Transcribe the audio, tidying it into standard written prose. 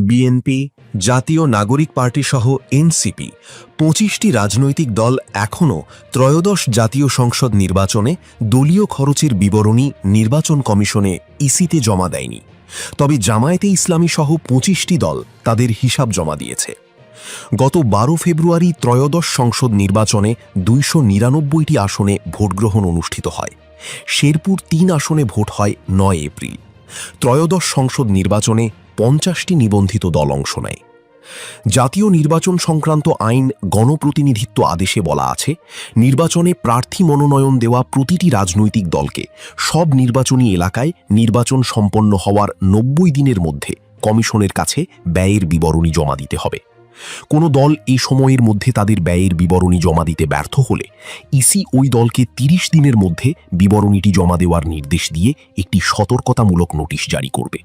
BNP, জাতীয় নাগরিক party সহ এনসিপি ২৫টি রাজনৈতিক দল এখনও ত্রয়োদশ জাতীয় সংসদ নির্বাচনে দলীয় খরচের বিবরণী নির্বাচন কমিশনে ইসিতে জমা দেয়নি। তবে জামায়াতে ইসলামী সহ ২৫টি দল তাদের হিসাব জমা দিয়েছে। গত ১২ ফেব্রুয়ারি ত্রয়োদশ সংসদ নির্বাচনে ২৯৯টি আসনে ভোটগ্রহণ অনুষ্ঠিত হয়। শেরপুর ৩ আসনে ভোট হয় ৯ এপ্রিল। ত্রয়োদশ সংসদ নির্বাচনে ৫০টি নিবন্ধিত দল অংশ নেয়। জাতীয় নির্বাচন সংক্রান্ত আইন গণপ্রতিনিধিত্ব আদেশে বলা আছে, নির্বাচনে প্রার্থী মনোনয়ন দেওয়া প্রতিটি রাজনৈতিক দলকে সব নির্বাচনী এলাকায় নির্বাচন সম্পন্ন হওয়ার ৯০ দিনের মধ্যে কমিশনের কাছে ব্যয়ের বিবরণী জমা দিতে হবে। কোনো দল এই সময়ের মধ্যে তাদের ব্যয়ের বিবরণী জমা দিতে ব্যর্থ হলে ইসি ওই দলকে ৩০ দিনের মধ্যে বিবরণীটি জমা দেওয়ার নির্দেশ দিয়ে একটি সতর্কতামূলক নোটিশ জারি করবে।